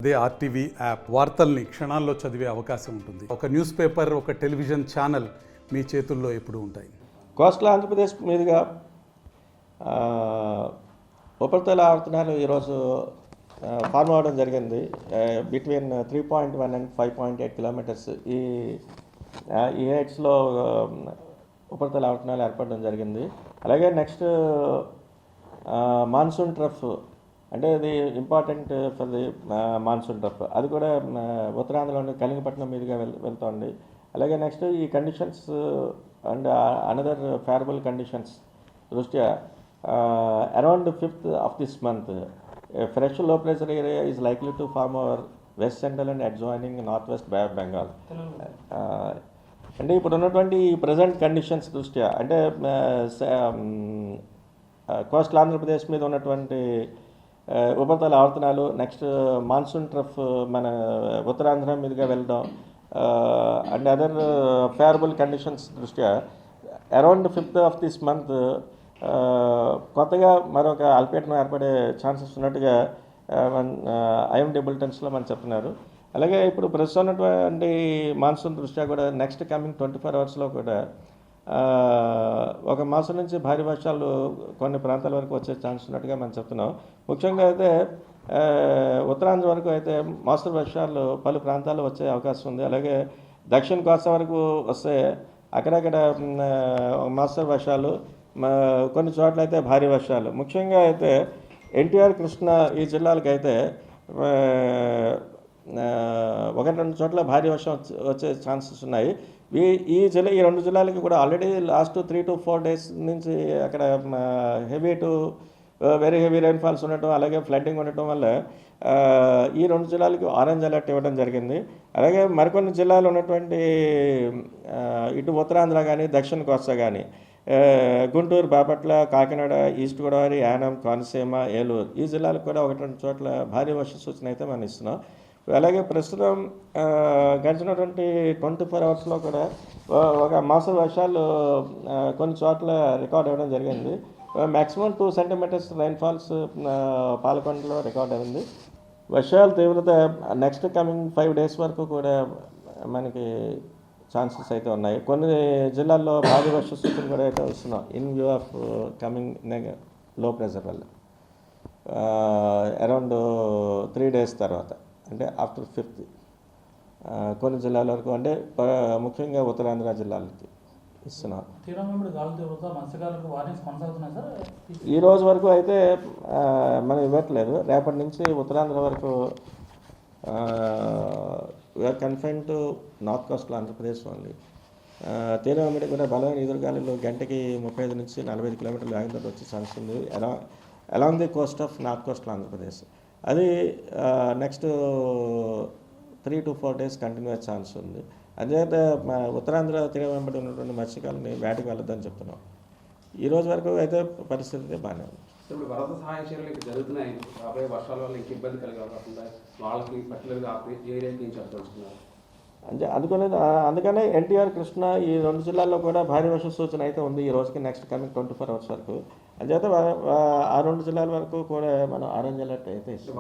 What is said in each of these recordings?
అదే RTV app వార్తల్ని క్షణాల్లో చదివే అవకాశం ఉంటుంది. ఒక న్యూస్ పేపర్, ఒక టెలివిజన్ ఛానల్ మీ చేతుల్లో ఎప్పుడూ ఉంటాయి. కోస్టల్ ఆంధ్రప్రదేశ్ మీదుగా ఉపరితల ఆవర్తనాలు ఈరోజు ఫార్మ్ అవ్వడం జరిగింది. బిట్వీన్ 3.1 అండ్ 5.8 కిలోమీటర్స్ ఈ హైట్స్లో ఉపరితల ఆవర్తనాలు ఏర్పడడం జరిగింది. అలాగే నెక్స్ట్ మాన్సూన్ ట్రఫ్, అంటే ఇది important for the monsoon trough, అది కూడా ఉత్తరాంధ్రలోని కలింగపట్నం మీదుగా వెళ్తోంది. అలాగే నెక్స్ట్ ఈ conditions and another favourable conditions దృష్ట్యా around 5th of this month fresh low pressure area is likely to form over west central and adjoining north west bay of Bengal. అంటే ఇప్పుడు ఉన్నటువంటి ఈ ప్రజెంట్ కండిషన్స్ దృష్ట్యా, అంటే కోస్టల్ ఆంధ్రప్రదేశ్ మీద ఉన్నటువంటి ఉపరితల ఆవర్తనాలు, నెక్స్ట్ మాన్సూన్ ట్రఫ్ మన ఉత్తరాంధ్ర మీదుగా వెళ్ళడం అండ్ అదర్ ఫేవరబుల్ కండిషన్స్ దృష్ట్యా around 5th of this month కొత్తగా మరొక అల్పపీడనం ఏర్పడే ఛాన్సెస్ ఉన్నట్టుగా ఐఎండీ బులెటిన్స్లో మనం చెప్తున్నారు. అలాగే ఇప్పుడు ప్రస్తుతం ఉన్నటువంటి మాన్సూన్ దృష్ట్యా కూడా నెక్స్ట్ కమింగ్ 24 hours కూడా ఒక మాసం నుంచి భారీ వర్షాలు కొన్ని ప్రాంతాల వరకు వచ్చే ఛాన్స్ ఉన్నట్టుగా మనం చెప్తున్నాం. ముఖ్యంగా అయితే ఉత్తరాంధ్ర వరకు అయితే మోస్తరు వర్షాలు పలు ప్రాంతాల్లో వచ్చే అవకాశం ఉంది. అలాగే దక్షిణ కోస్తా వరకు వస్తే అక్కడక్కడ మోస్తరు వర్షాలు, కొన్ని చోట్ల అయితే భారీ వర్షాలు. ముఖ్యంగా అయితే ఎన్టీఆర్, కృష్ణా ఈ జిల్లాలకు అయితే 1-2 చోట్ల భారీ వర్షం వచ్చే ఛాన్సెస్ ఉన్నాయి. ఈ రెండు జిల్లాలకి కూడా ఆల్రెడీ లాస్ట్ 3 to 4 days నుంచి అక్కడ heavy to very heavy rainfalls ఉండటం, అలాగే ఫ్లడ్డింగ్ ఉండటం వల్ల ఈ 2 జిల్లాలకి ఆరెంజ్ అలర్ట్ ఇవ్వడం జరిగింది. అలాగే మరికొన్ని జిల్లాలు ఉన్నటువంటి ఇటు ఉత్తరాంధ్ర కానీ దక్షిణ కోస్తా కానీ గుంటూరు, బాపట్ల, కాకినాడ, ఈస్ట్ గోదావరి, యానం, కోనసీమ, ఏలూరు ఈ జిల్లాలకు కూడా 1-2 చోట్ల భారీ వర్ష సూచన అయితే మనం ఇస్తున్నాం. అలాగే ప్రస్తుతం గడిచినటువంటి 24 hours కూడా ఒక మాసం వర్షాలు కొన్ని చోట్ల రికార్డ్ అవ్వడం జరిగింది. మ్యాక్సిమం 2 centimeters రైన్ఫాల్స్ పాలకొండలో రికార్డ్ అయింది. వర్షాల తీవ్రత నెక్స్ట్ కమింగ్ 5 days వరకు కూడా మనకి ఛాన్సెస్ అయితే ఉన్నాయి. కొన్ని జిల్లాల్లో భారీ వర్ష సూచన కూడా అయితే వస్తున్నాం ఇన్ వ్యూ ఆఫ్ కమింగ్ లో ప్రెషర్ వల్ల అరౌండ్ 3 days తర్వాత, అంటే ఆఫ్టర్ 5th కొన్ని జిల్లాల వరకు, అంటే ముఖ్యంగా ఉత్తరాంధ్ర జిల్లాలకి ఇస్తున్నాం. ఈ రోజు వరకు అయితే మనం ఇవ్వట్లేదు. రేపటి నుంచి ఉత్తరాంధ్ర వరకు we are confined to north coastal Andhra Pradesh only. తీవ్రమైన కూడా బలమైన ఎదురుగాలులు గంటకి 35 నుంచి 45 కిలోమీటర్ల వేగంతో వచ్చే ఛాన్స్ ఉంది along the Coast of north coastal Andhra Pradesh. అది నెక్స్ట్ 3 to 4 days కంటిన్యూ అయ్యే ఛాన్స్ ఉంది. అదే ఉత్తరాంధ్ర తీరం వెంబడి ఉన్నటువంటి మత్స్యకారులని వేటకు వెళ్ళొద్దని చెప్తున్నాం. ఈ రోజు వరకు అయితే పరిస్థితి బాగానే ఉంది. ఇప్పుడు వరద సహాయ చర్యలు ఇక్కడ జరుగుతున్నాయి. రాబోయే వర్షాల వల్ల ఇంక ఇబ్బంది కలగకుండా వాళ్ళకి పర్టికులర్గా ఏరియాకి ఏం చెప్పదలుచుకున్నారు అంటే అందుకనే ఎన్టీఆర్, కృష్ణ ఈ 2 జిల్లాల్లో కూడా భారీ వర్ష సూచన అయితే ఉంది ఈ రోజుకి నెక్స్ట్ కమింగ్ 24 hours వరకు. అంచేత ఆ 2 జిల్లాల వరకు కూడా మనం ఆరెంజ్ అలర్ట్ అయితే ఇస్తాం.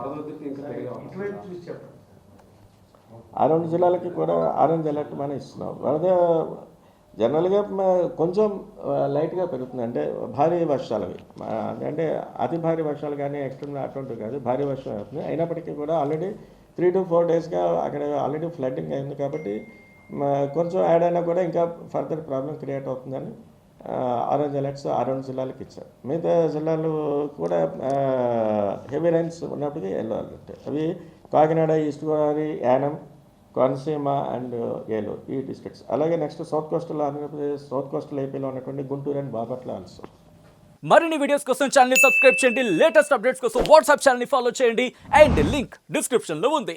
ఆ 2 జిల్లాలకి కూడా ఆరెంజ్ అలర్ట్ మనం ఇస్తున్నాం. వరద జనరల్గా కొంచెం లైట్గా పెరుగుతుంది, అంటే భారీ వర్షాలవి, అంటే అతి భారీ వర్షాలు కానీ ఎక్స్ట్రీమ్ అటువంటివి కాదు, భారీ వర్షం అవుతుంది. అయినప్పటికీ కూడా ఆల్రెడీ 3 to 4 daysగా అక్కడ ఆల్రెడీ ఫ్లడ్డింగ్ అయింది కాబట్టి కొంచెం యాడ్ అయినా కూడా ఇంకా ఫర్దర్ ప్రాబ్లం క్రియేట్ అవుతుందని ఆరెంజ్ అలర్ట్స్ ఆ 2 జిల్లాలకు ఇచ్చారు. మిగతా జిల్లాలు కూడా హెవీ రైన్స్ ఉన్నప్పటికీ ఎల్లో అలర్ట్. అవి కాకినాడ, ఈస్ట్ గోదావరి, యానం, కోనసీమ అండ్ ఏలూరు ఈ డిస్ట్రిక్ట్స్. అలాగే next south coastal Andhra Pradesh, south coastal ఏపీలో ఉన్నటువంటి గుంటూరు అండ్ బాపట్ల ఆల్సో. మరిన్ని వీడియోస్ కోసం ఛానల్ ని సబ్స్క్రైబ్ చేయండి. లేటెస్ట్ అప్డేట్స్ కోసం వాట్సాప్ ఛానల్ ని ఫాలో చేయండి. అండ్ లింక్ డిస్క్రిప్షన్ లో ఉంది.